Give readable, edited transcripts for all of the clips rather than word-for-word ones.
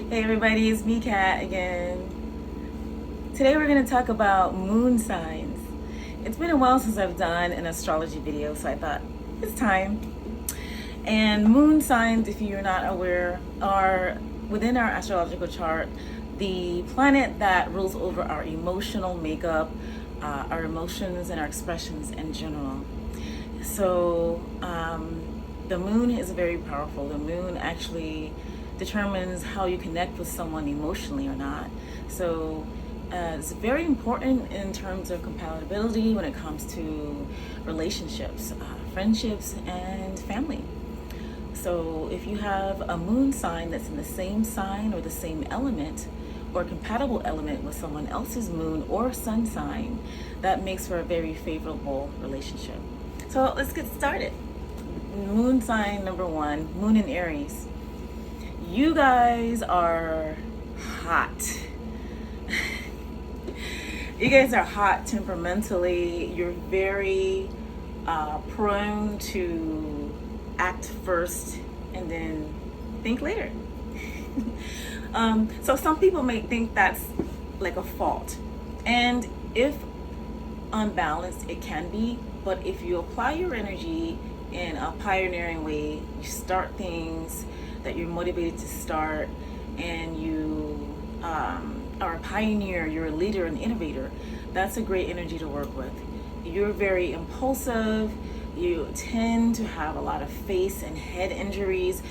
Hey everybody, it's me, Kat, again. Today we're going to talk about moon signs. It's been a while since I've done an astrology video, so I thought it's time. And moon signs, if you're not aware, are within our astrological chart the planet that rules over our emotional makeup, our emotions, and our expressions in general. So the moon is very powerful. The moon actually determines how you connect with someone emotionally or not. So it's very important in terms of compatibility when it comes to relationships, friendships, and family. So if you have a moon sign that's in the same sign or the same element or compatible element with someone else's moon or sun sign, that makes for a very favorable relationship. So let's get started. Moon sign number 1, moon in Aries. You guys are hot. You guys are hot temperamentally. You're very prone to act first and then think later. So some people may think that's like a fault. And if unbalanced, it can be. But if you apply your energy in a pioneering way, you start things that you're motivated to start, and you are a pioneer, you're a leader, an innovator, that's a great energy to work with. You're very impulsive. You tend to have a lot of face and head injuries.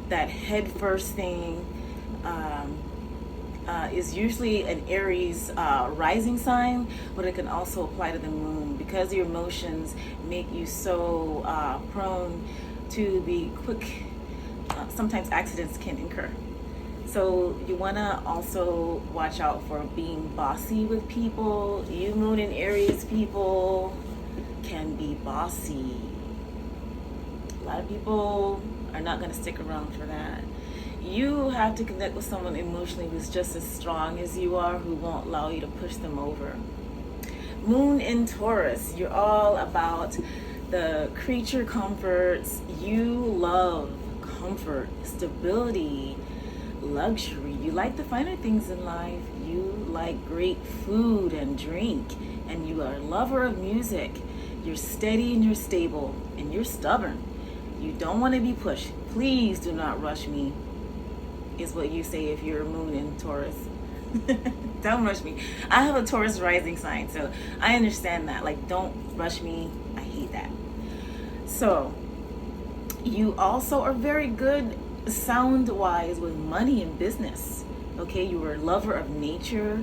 That head first thing is usually an Aries rising sign, but it can also apply to the moon because your emotions make you so prone to be quick. Sometimes accidents can occur. So you want to also watch out for being bossy with people. You moon in Aries people can be bossy. A lot of people are not going to stick around for that. You have to connect with someone emotionally who's just as strong as you are, who won't allow you to push them over. Moon in Taurus, you're all about the creature comforts. You love comfort, stability, luxury. You like the finer things in life. You like great food and drink, and you are a lover of music. You're steady and you're stable, and you're stubborn. You don't want to be pushed. Please do not rush me, is what you say if you're a moon in Taurus. Don't rush me. I have a Taurus rising sign, so I understand that. Like, don't rush me. I hate that. So you also are very good sound-wise with money and business. Okay, you are a lover of nature,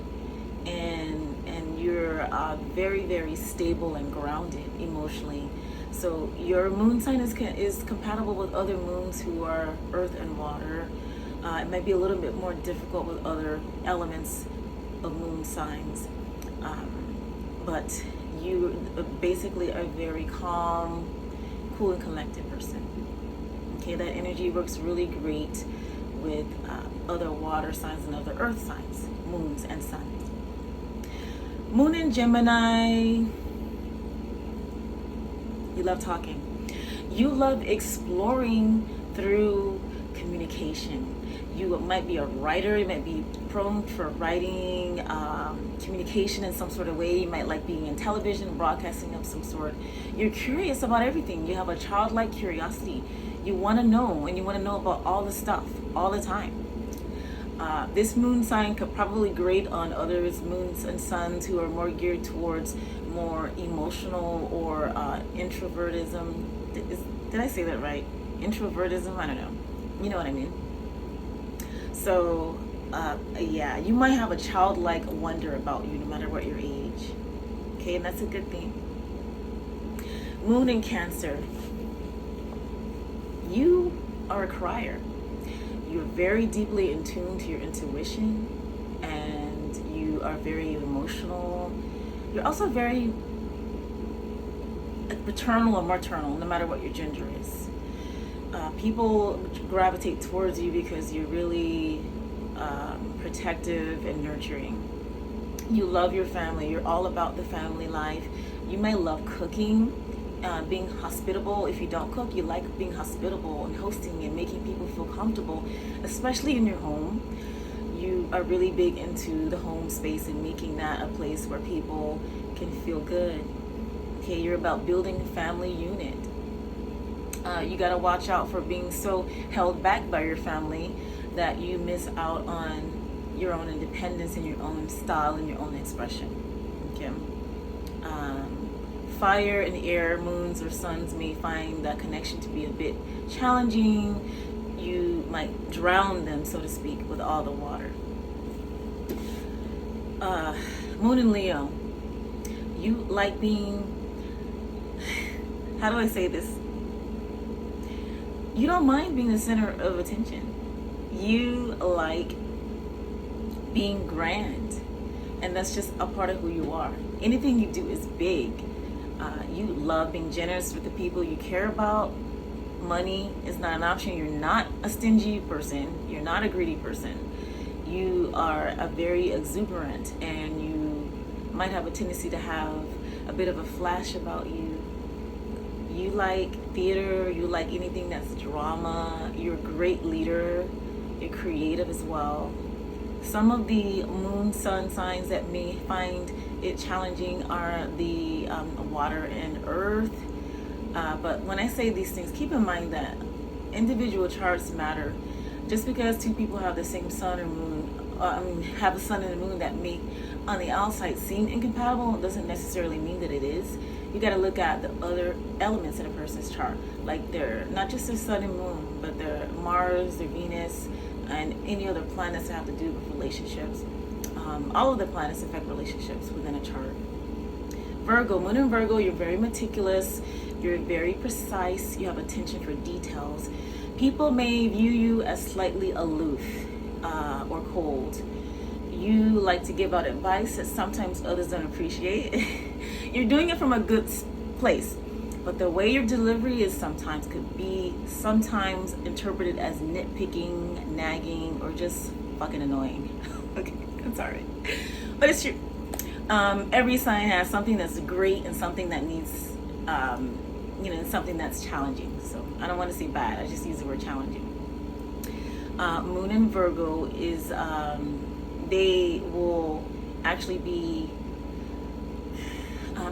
and you're very, very stable and grounded emotionally. So your moon sign is compatible with other moons who are earth and water. It might be a little bit more difficult with other elements of moon signs, but you basically are a very calm, cool, and collected person. Okay, that energy works really great with other water signs and other earth signs, moons and suns. Moon in Gemini, you love talking. You love exploring through communication. You might be a writer. You might be prone for writing, communication in some sort of way. You might like being in television, broadcasting of some sort. You're curious about everything. You have a childlike curiosity. You want to know, and you want to know about all the stuff all the time. This moon sign could probably grate on others' moons and suns who are more geared towards more emotional or introvertism. Did I say that right? Introvertism? I don't know. You know what I mean. So, yeah, you might have a childlike wonder about you no matter what your age. Okay, and that's a good thing. Moon in Cancer. You are a crier. You're very deeply in tune to your intuition, and you are very emotional. You're also very paternal or maternal, no matter what your gender is. People gravitate towards you because you're really protective and nurturing. You love your family. You're all about the family life. You may love cooking, being hospitable. If you don't cook, you like being hospitable and hosting and making people feel comfortable, especially in your home. You are really big into the home space and making that a place where people can feel good. Okay, you're about building a family unit. You got to watch out for being so held back by your family that you miss out on your own independence and your own style and your own expression. Okay. Fire and air, moons or suns may find that connection to be a bit challenging. You might drown them, so to speak, with all the water. Moon and Leo, you like being, how do I say this? You don't mind being the center of attention. You like being grand, and that's just a part of who you are. Anything you do is big. You love being generous with the people you care about. Money is not an option. You're not a stingy person. You're not a greedy person. You are a very exuberant, and you might have a tendency to have a bit of a flash about you. You like theater. You like anything that's drama. You're a great leader. You're creative as well. Some of the moon, sun signs that may find it challenging are the water and earth. But when I say these things, keep in mind that individual charts matter. Just because two people have the same sun or moon, have a sun and a moon that may on the outside seem incompatible, doesn't necessarily mean that it is. You got to look at the other elements in a person's chart, like their, not just their sun and moon, but their Mars, their Venus, and any other planets that have to do with relationships. All of the planets affect relationships within a chart. Virgo, moon in Virgo, you're very meticulous, you're very precise, you have attention for details. People may view you as slightly aloof or cold. You like to give out advice that sometimes others don't appreciate. You're doing it from a good place, but the way your delivery is sometimes could be sometimes interpreted as nitpicking, nagging, or just fucking annoying. Okay, I'm sorry, but it's true. Every sign has something that's great and something that needs, something that's challenging. So I don't want to say bad. I just use the word challenging. Moon in Virgo is, they will actually be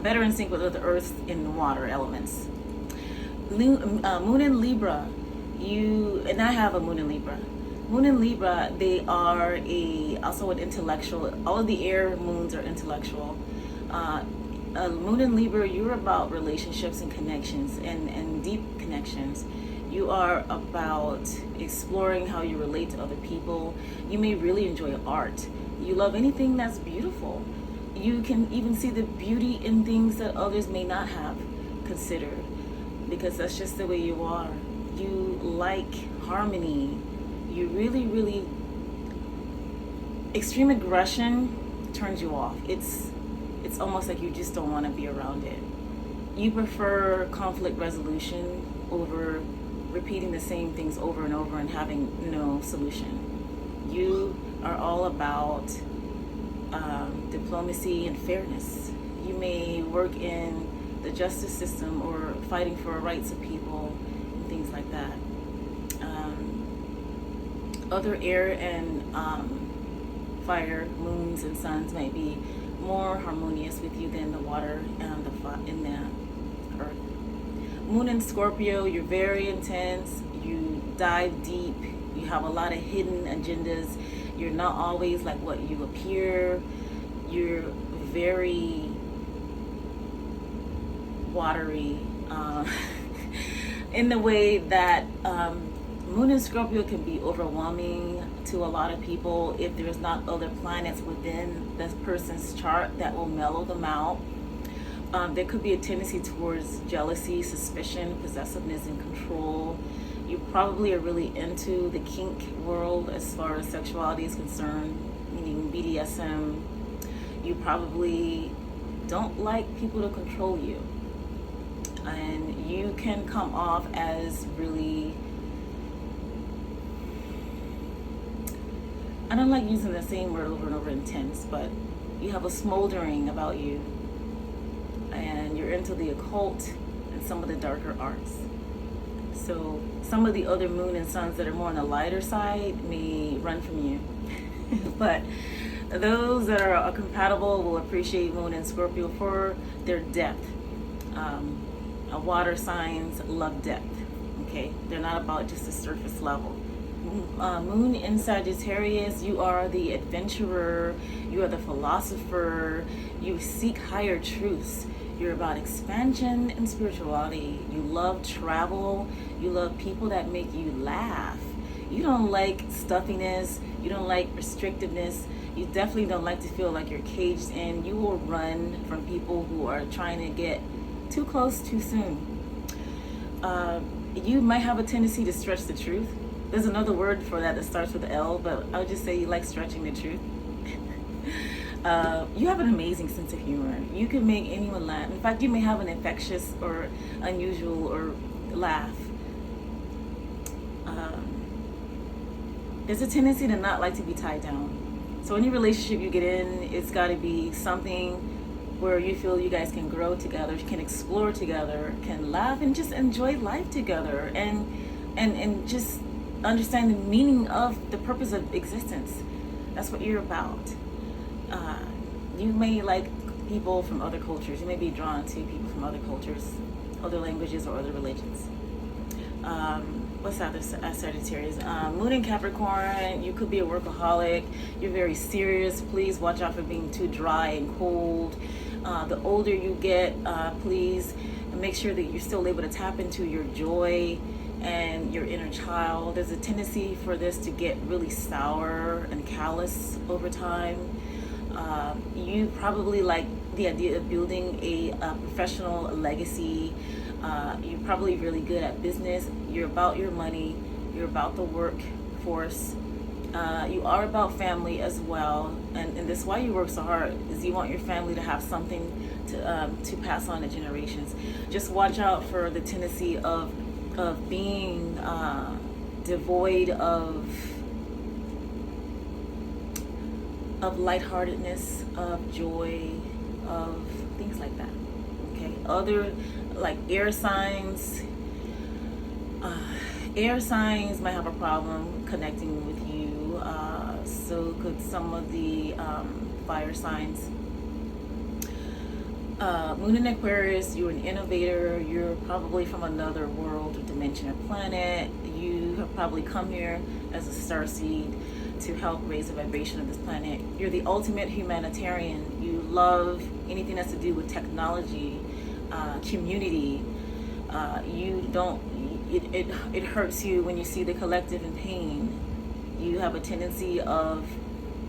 better in sync with the earth and water elements. Moon in Libra, and I have a moon in Libra. Moon in Libra, they are also an intellectual. All of the air moons are intellectual. Moon in Libra, you're about relationships and connections and deep connections. You are about exploring how you relate to other people. You may really enjoy art. You love anything that's beautiful. You can even see the beauty in things that others may not have considered, because that's just the way you are. You like harmony. You really, really, extreme aggression turns you off. It's almost like you just don't want to be around it. You prefer conflict resolution over repeating the same things over and over and having no solution. You are all about diplomacy and fairness. You may work in the justice system or fighting for rights of people and things like that. Other air and fire, moons and suns might be more harmonious with you than the water and the earth. Moon in Scorpio, you're very intense. You dive deep. You have a lot of hidden agendas. You're not always like what you appear. You're very watery in the way that Moon in Scorpio can be overwhelming to a lot of people if there's not other planets within this person's chart that will mellow them out. There could be a tendency towards jealousy, suspicion, possessiveness, and control. You probably are really into the kink world as far as sexuality is concerned, meaning BDSM. You probably don't like people to control you. And you can come off as really, I don't like using the same word over and over, intense, but you have a smoldering about you. And you're into the occult and some of the darker arts. So some of the other moon and suns that are more on the lighter side may run from you. But those that are compatible will appreciate Moon and Scorpio for their depth. Water signs love depth. Okay, they're not about just the surface level. Moon in Sagittarius, you are the adventurer, you are the philosopher, you seek higher truths. You're about expansion and spirituality. You love travel, you love people that make you laugh. You don't like stuffiness, you don't like restrictiveness, you definitely don't like to feel like you're caged in. You will run from people who are trying to get too close too soon. You might have a tendency to stretch the truth. There's another word for that starts with L, but I would just say you like stretching the truth. You have an amazing sense of humor. You can make anyone laugh. In fact, you may have an infectious or unusual or laugh. There's a tendency to not like to be tied down. So any relationship you get in, it's got to be something where you feel you guys can grow together, can explore together, can laugh and just enjoy life together, and just understand the meaning of the purpose of existence. That's what you're about. You may like people from other cultures. You may be drawn to people from other cultures, other languages, or other religions. What's that? Sagittarius. Moon in Capricorn, you could be a workaholic. You're very serious. Please watch out for being too dry and cold. The older you get, please make sure that you're still able to tap into your joy and your inner child. There's a tendency for this to get really sour and callous over time. You probably like the idea of building a professional legacy. You're probably really good at business. You're about your money. You're about the workforce. You are about family as well, and this is why you work so hard, is you want your family to have something to pass on to generations. Just watch out for the tendency of being devoid of lightheartedness, of joy, of things like that. Okay, other like air signs. Air signs might have a problem connecting with you. So could some of the fire signs. Moon in Aquarius, you're an innovator. You're probably from another world or dimension or planet. You have probably come here as a starseed to help raise the vibration of this planet. You're the ultimate humanitarian. You love anything that's to do with technology, community. You don't. It hurts you when you see the collective in pain. You have a tendency of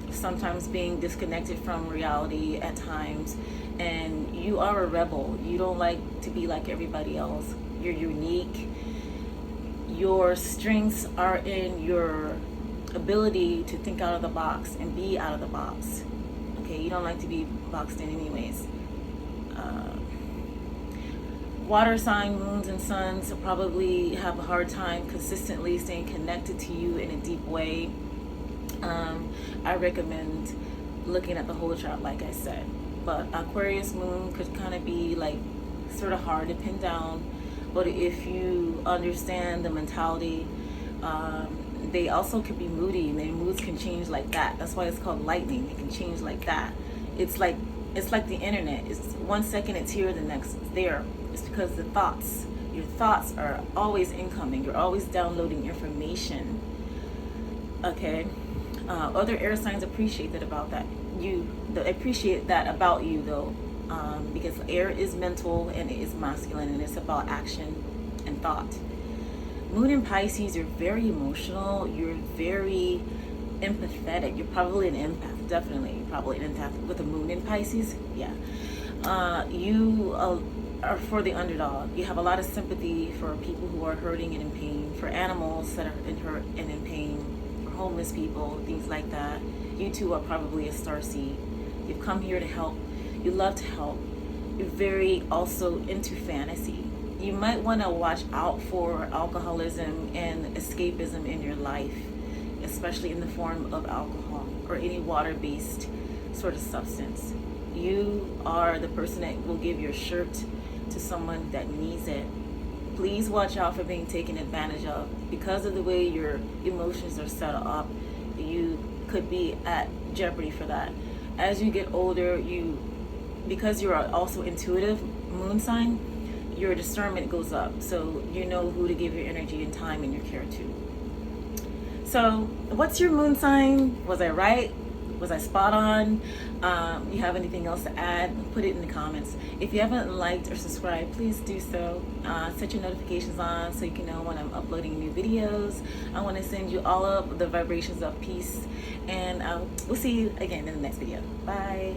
sometimes being disconnected from reality at times, and you are a rebel. You don't like to be like everybody else. You're unique. Your strengths are in your ability to think out of the box and be out of the box. Okay, you don't like to be boxed in anyways. Water sign moons and suns probably have a hard time consistently staying connected to you in a deep way. I recommend looking at the whole chart, like I said. But Aquarius moon could kind of be like sort of hard to pin down. But if you understand the mentality, they also could be moody, and their moods can change like that. That's why it's called lightning. It can change like that. It's like the internet. It's 1 second it's here, the next it's there. It's because your thoughts are always incoming. You're always downloading information. Okay. Other air signs appreciate that about that. They appreciate that about you though, because air is mental and it is masculine, and it's about action and thought. Moon in Pisces, you're very emotional. You're very empathetic. You're probably an empath, definitely. You're probably an empath with a moon in Pisces. Yeah. You are for the underdog. You have a lot of sympathy for people who are hurting and in pain, for animals that are in hurt and in pain, for homeless people, things like that. You too are probably a starseed. You've come here to help. You love to help. You're very also into fantasy. You might want to watch out for alcoholism and escapism in your life, especially in the form of alcohol or any water-based sort of substance. You are the person that will give your shirt to someone that needs it. Please watch out for being taken advantage of. Because of the way your emotions are set up, you could be at jeopardy for that. As you get older, because you're also intuitive moon sign, your discernment goes up, so you know who to give your energy and time and your care to. So what's your moon sign? Was I right? Was I spot on? You have anything else to add? Put it in the comments. If you haven't liked or subscribed, please do so. Set your notifications on so you can know when I'm uploading new videos. I want to send you all of the vibrations of peace, and we'll see you again in the next video. Bye.